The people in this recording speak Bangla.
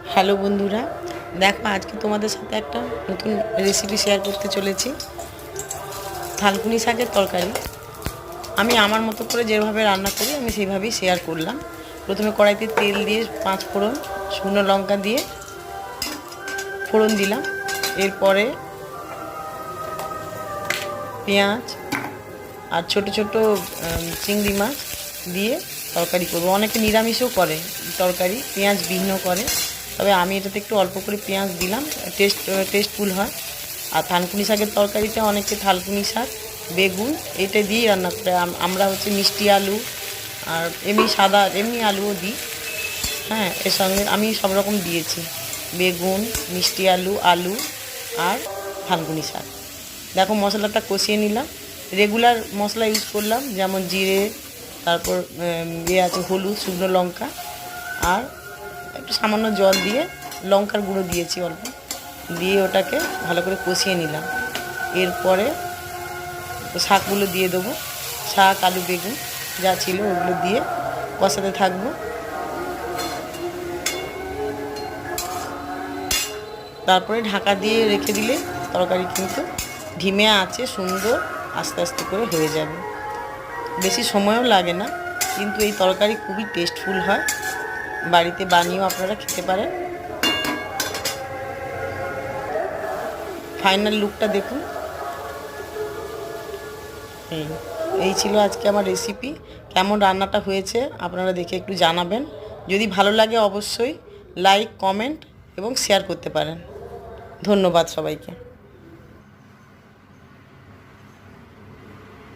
হ্যালো বন্ধুরা, দেখো আজকে তোমাদের সাথে একটা নতুন রেসিপি শেয়ার করতে চলেছি। থানকুনি শাকের তরকারি আমি আমার মতো করে যেভাবে রান্না করি আমি সেইভাবেই শেয়ার করলাম। প্রথমে কড়াইতে তেল দিয়ে 5 ফোড়ন, শুকনো লঙ্কা দিয়ে ফোড়ন দিলাম। এরপরে পেঁয়াজ আর ছোট ছোট চিংড়ি মাছ দিয়ে তরকারি করবো। অনেকে নিরামিষও করে তরকারি, পেঁয়াজ বিহীনও করে, তবে আমি এটাতে একটু অল্প করে পেঁয়াজ দিলাম, টেস্টফুল হয়। আর থানকুনি শাকের তরকারিতে অনেকে থানকুনি শাক, বেগুন এটা দিয়েই রান্না করে। আমরা হচ্ছে মিষ্টি আলু আর এমনি আলুও দিই। হ্যাঁ, এর সঙ্গে আমি সব রকম দিয়েছি, বেগুন, মিষ্টি আলু, আলু আর থানকুনি শাক। দেখো মশলাটা কষিয়ে নিলাম, রেগুলার মশলা ইউজ করলাম, যেমন জিরে, তারপর আছে হলুদ, শুকনো লঙ্কা আর একটু সামান্য জল দিয়ে লঙ্কার গুঁড়ো দিয়েছি অল্প, দিয়ে ওটাকে ভালো করে কষিয়ে নিলাম। এরপরে শাকগুলো দিয়ে দেবো, শাক, আলু, বেগুন যা ছিল ওগুলো দিয়ে কষাতে থাকবো। তারপরে ঢাকা দিয়ে রেখে দিলে তরকারি কিন্তু ধিমে আছে সুন্দর আস্তে আস্তে করে হয়ে যাবে। বেশি সময়ও লাগে না, কিন্তু এই তরকারি খুবই টেস্টফুল হয়। বাড়িতে বানিয়েও আপনারা খেতে পারেন। ফাইনাল লুকটা দেখুন। এই ছিল আজকে আমার রেসিপি। কেমন রান্নাটা হয়েছে আপনারা দেখে একটু জানাবেন। যদি ভালো লাগে অবশ্যই লাইক, কমেন্ট এবং শেয়ার করতে পারেন। ধন্যবাদ সবাইকে।